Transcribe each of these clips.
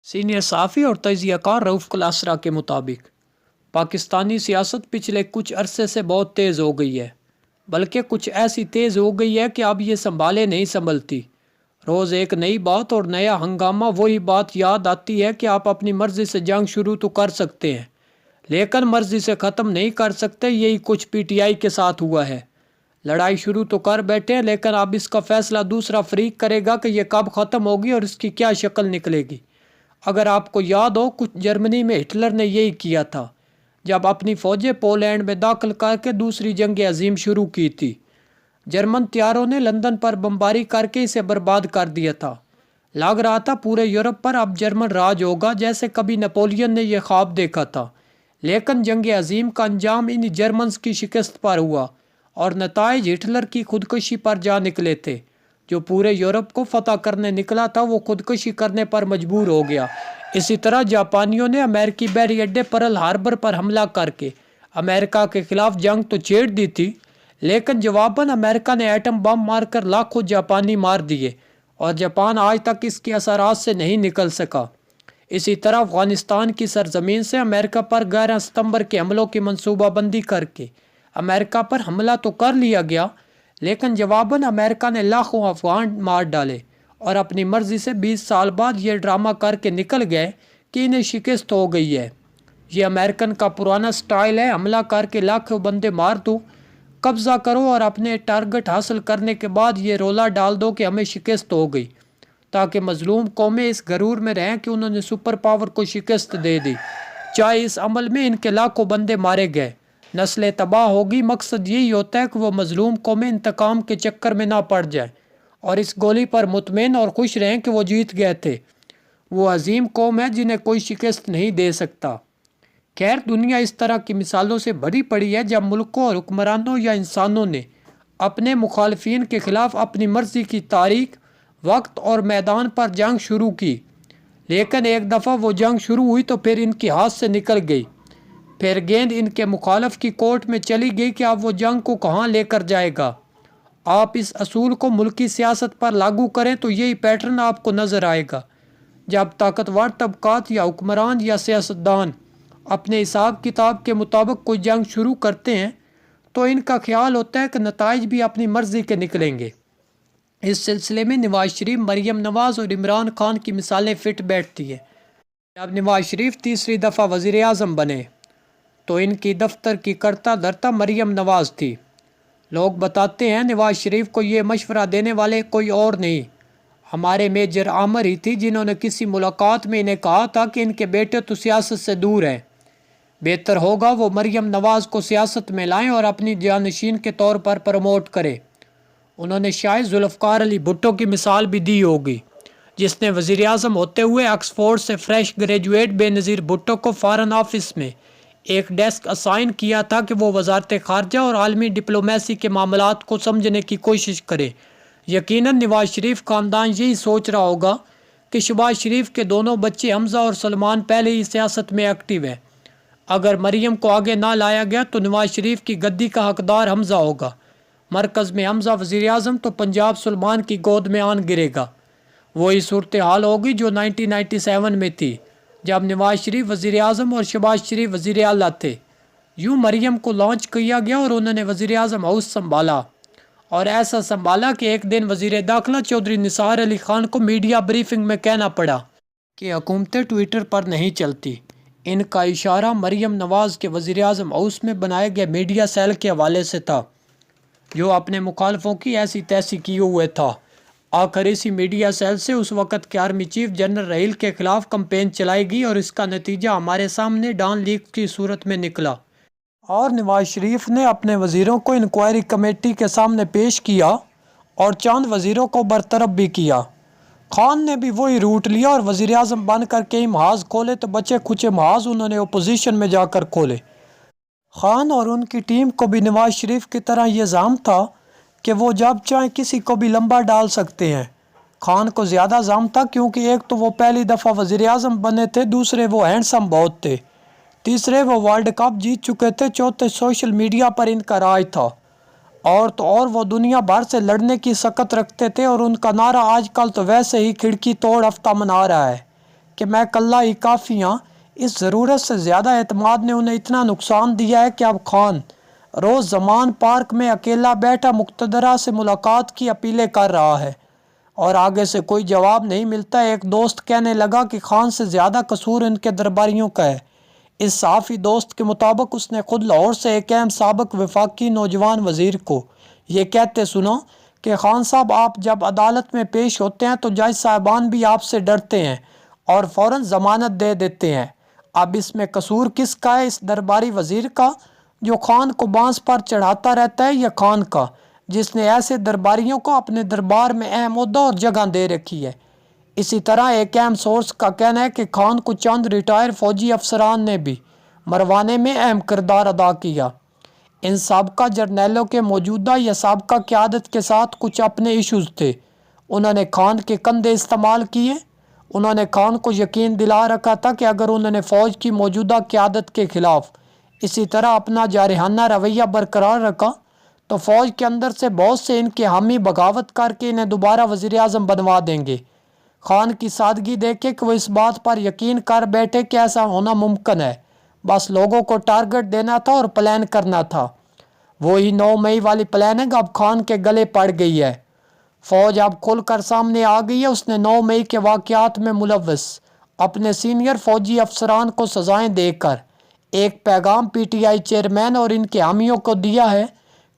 Senior साफ़ी और तजिया car Rauf Klasra के मुताबिक पाकिस्तानी सियासत पिछले कुछ अरसे से बहुत तेज़ हो गई है, बल्कि कुछ ऐसी तेज़ हो गई है कि अब ये संभाले नहीं संभलती। रोज़ एक नई बात और नया हंगामा। वही बात याद आती है कि आप अपनी मर्ज़ी से जंग शुरू तो कर सकते हैं, लेकिन मर्ज़ी से ख़त्म नहीं कर सकते। यही कुछ पीटीआई के साथ हुआ है। लड़ाई शुरू तो कर बैठे हैं, लेकिन अब इसका फ़ैसला दूसरा फरीक करेगा कि यह कब ख़त्म होगी और इसकी क्या शक्ल निकलेगी। अगर आपको याद हो, कुछ जर्मनी में हिटलर ने यही किया था जब अपनी फ़ौजें पोलैंड में दाखिल करके दूसरी जंग अजीम शुरू की थी। जर्मन तैयारों ने लंदन पर बमबारी करके इसे बर्बाद कर दिया था। लग रहा था पूरे यूरोप पर अब जर्मन राज होगा, जैसे कभी नेपोलियन ने यह ख्वाब देखा था। लेकिन जंग अजीम का अंजाम इन जर्मन्स की शिकस्त पर हुआ और नताइज हिटलर की खुदकुशी पर जा निकले थे। जो पूरे यूरोप को फतह करने निकला था, वो खुदकुशी करने पर मजबूर हो गया। इसी तरह जापानियों ने अमेरिकी बहरी अड्डे पर्ल हार्बर पर हमला करके अमेरिका के खिलाफ जंग तो छेड़ दी थी, लेकिन जवाबन अमेरिका ने एटम बम मारकर लाखों जापानी मार दिए और जापान आज तक इसके असरात से नहीं निकल सका। इसी तरह अफगानिस्तान की सरजमीन से अमेरिका पर 11 सितंबर के हमलों की मनसूबाबंदी करके अमेरिका पर हमला तो कर लिया गया, लेकिन जवाबन अमेरिका ने लाखों अफगान मार डाले और अपनी मर्जी से 20 साल बाद ये ड्रामा करके निकल गए कि इन्हें शिकस्त हो गई है। ये अमेरिकन का पुराना स्टाइल है, हमला करके लाखों बंदे मार दो, कब्जा करो और अपने टारगेट हासिल करने के बाद ये रोला डाल दो कि हमें शिकस्त हो गई, ताकि मजलूम कौमें इस गरूर में रहें कि उन्होंने सुपर पावर को शिकस्त दे दी। चाहे इस अमल में इनके लाखों बंदे मारे गए, नस्लें तबाह होगी। मकसद यही होता है कि वो मजलूम कौमें इंतकाम के चक्कर में ना पड़ जाए और इस गोली पर मुतमईन और खुश रहें कि वो जीत गए थे। वो अजीम कौम है जिन्हें कोई शिकस्त नहीं दे सकता। खैर, दुनिया इस तरह की मिसालों से भरी पड़ी है जब मुल्कों और हुक्मरानों या इंसानों ने अपने मुखालफिन के खिलाफ अपनी मर्जी की तारीख, वक्त और मैदान पर जंग शुरू की। लेकिन एक दफ़ा वो जंग शुरू हुई तो फिर इनके हाथ से निकल गई। फिर गेंद इनके मुखालफ की कोर्ट में चली गई कि अब वो जंग को कहाँ लेकर जाएगा। आप इस असूल को मुल्की सियासत पर लागू करें तो यही पैटर्न आपको नज़र आएगा। जब ताकतवर तबकात या हुक्मरान या सियासतदान अपने हिसाब किताब के मुताबिक कोई जंग शुरू करते हैं, तो इनका ख्याल होता है कि नताइज भी अपनी मर्जी के निकलेंगे। इस सिलसिले में नवाज शरीफ, मरीम नवाज और इमरान खान की मिसालें फिट बैठती है। जब नवाज शरीफ तीसरी दफ़ा वज़ीर आज़म बने तो इनकी दफ्तर की करता धरता मरीम नवाज थी। लोग बताते हैं नवाज शरीफ को ये मशवरा देने वाले कोई और नहीं, हमारे मेजर आमर ही थी, जिन्होंने किसी मुलाकात में इन्हें कहा था कि इनके बेटे तो सियासत से दूर हैं, बेहतर होगा वो मरीम नवाज को सियासत में लाएं और अपनी जानशीन के तौर पर प्रमोट करें। उन्होंने शायद जुल्फ़िकार अली भुट्टो की मिसाल भी दी होगी, जिसने वज़ीर आज़म होते हुए ऑक्सफोर्ड से फ्रेश ग्रेजुएट बेनज़ीर भुट्टो को फ़ॉरेन ऑफिस में एक डेस्क असाइन किया था कि वो वजारत खारजा और आलमी डिप्लोमेसी के मामलात को समझने की कोशिश करे। यकीनन नवाज शरीफ ख़ानदान यही सोच रहा होगा कि शहबाज शरीफ के दोनों बच्चे हमज़ा और सलमान पहले ही सियासत में एक्टिव है। अगर मरीम को आगे ना लाया गया तो नवाज शरीफ की गद्दी का हकदार हमज़ा होगा। मरकज़ में हमज़ा वज़ीर आज़म तो पंजाब सलमान की गोद में आन गिरेगा। वही सूरत हाल होगी जो 1997 में थी, जब नवाज शरीफ वज़ीर आज़म और शहबाज शरीफ वज़ीर आला थे। यूँ मरीम को लॉन्च किया गया और उन्होंने वज़ीर आज़म हाउस संभाला, और ऐसा संभाला कि एक दिन वज़ीर दाखिला चौधरी निसार अली ख़ान को मीडिया ब्रीफिंग में कहना पड़ा कि हुकूमतें ट्विटर पर नहीं चलती। इनका इशारा मरीम नवाज़ के वज़ीर आज़म हाउस में बनाए गए मीडिया सेल के हवाले से था, जो अपने मुखालफों की ऐसी तैसी किए हुए था। आखिर इसी मीडिया सेल से उस वक़्त के आर्मी चीफ जनरल रहील के ख़िलाफ़ कंपेन चलाई गई और इसका नतीजा हमारे सामने डॉन लीक की सूरत में निकला और नवाज शरीफ ने अपने वज़ीरों को इंक्वायरी कमेटी के सामने पेश किया और चंद वज़ीरों को बरतरफ भी किया। खान ने भी वही रूट लिया और वज़ीर आज़म बन कर कई महाज खोले तो बचे खुचे महाज उन्होंने अपोजिशन में जाकर खोले। खान और उनकी टीम को भी नवाज शरीफ की तरह ये जाम था कि वो जब चाहे किसी को भी लंबा डाल सकते हैं। खान को ज़्यादा जाम था क्योंकि एक तो वो पहली दफ़ा वज़ीर आज़म बने थे, दूसरे वो हैंडसम बहुत थे, तीसरे वो वर्ल्ड कप जीत चुके थे, चौथे सोशल मीडिया पर इनका राज था, और तो और वो दुनिया भर से लड़ने की सकत रखते थे और उनका नारा आजकल तो वैसे ही खिड़की तोड़ हफ्ता मना रहा है کہ میں کلّا ہی کافی ہاں، اس ضرورت سے زیادہ اعتماد نے انہیں اتنا نقصان دیا ہے کہ اب خان روز زمان پارک میں اکیلا بیٹھا مقتدرہ سے ملاقات کی اپیلیں کر رہا ہے اور آگے سے کوئی جواب نہیں ملتا۔ ایک دوست کہنے لگا کہ خان سے زیادہ قصور ان کے درباریوں کا ہے۔ اس صحافی دوست کے مطابق اس نے خود لاہور سے ایک اہم سابق وفاقی نوجوان وزیر کو یہ کہتے سنا کہ خان صاحب آپ جب عدالت میں پیش ہوتے ہیں تو جج صاحبان بھی آپ سے ڈرتے ہیں اور فوراً ضمانت دے دیتے ہیں۔ اب اس میں قصور کس کا ہے، اس درباری وزیر کا جو خان کو بانس پر چڑھاتا رہتا ہے، یا خان کا جس نے ایسے درباریوں کو اپنے دربار میں اہم عہدہ اور جگہ دے رکھی ہے؟ اسی طرح ایک اہم سورس کا کہنا ہے کہ خان کو چند ریٹائر فوجی افسران نے بھی مروانے میں اہم کردار ادا کیا۔ ان سابقہ جرنیلوں کے موجودہ یا سابقہ قیادت کے ساتھ کچھ اپنے ایشوز تھے۔ انہوں نے خان کے کندھے استعمال کیے۔ انہوں نے خان کو یقین دلا رکھا تھا کہ اگر انہوں نے فوج کی موجودہ قیادت کے خلاف اسی طرح اپنا جارحانہ رویہ برقرار رکھا تو فوج کے اندر سے بہت سے ان کے حامی بغاوت کر کے انہیں دوبارہ وزیر اعظم بنوا دیں گے۔ خان کی سادگی دیکھے کہ وہ اس بات پر یقین کر بیٹھے کہ ایسا ہونا ممکن ہے، بس لوگوں کو ٹارگٹ دینا تھا اور پلان کرنا تھا۔ وہی 9 مئی والی پلاننگ اب خان کے گلے پڑ گئی ہے۔ فوج اب کھل کر سامنے آ گئی ہے۔ اس نے 9 مئی کے واقعات میں ملوث اپنے سینئر فوجی افسران کو سزائیں دے کر ایک پیغام پی ٹی آئی چیئرمین اور ان کے حامیوں کو دیا ہے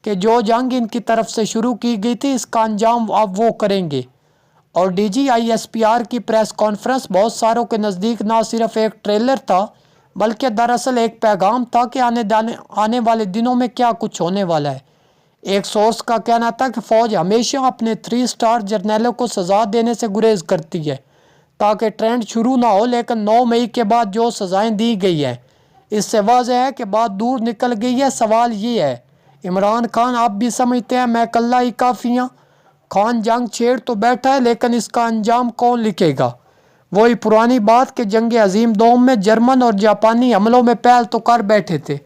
کہ جو جنگ ان کی طرف سے شروع کی گئی تھی اس کا انجام اب وہ کریں گے۔ اور D G I S P R کی پریس کانفرنس بہت ساروں کے نزدیک نہ صرف ایک ٹریلر تھا بلکہ دراصل ایک پیغام تھا کہ آنے والے دنوں میں کیا کچھ ہونے والا ہے۔ ایک سورس کا کہنا تھا کہ فوج ہمیشہ اپنے 3 اسٹار جرنیلوں کو سزا دینے سے گریز کرتی ہے تاکہ ٹرینڈ شروع نہ ہو، لیکن 9 مئی کے بعد جو سزائیں دی گئی ہیں اس سے واضح ہے کہ بات دور نکل گئی ہے۔ سوال یہ ہے، عمران خان آپ بھی سمجھتے ہیں میں کلّا ہی کافی ہوں؟ خان جنگ چھیڑ تو بیٹھا ہے لیکن اس کا انجام کون لکھے گا؟ وہی پرانی بات کہ جنگ عظیم دوم میں جرمن اور جاپانی حملوں میں پہل تو کر بیٹھے تھے۔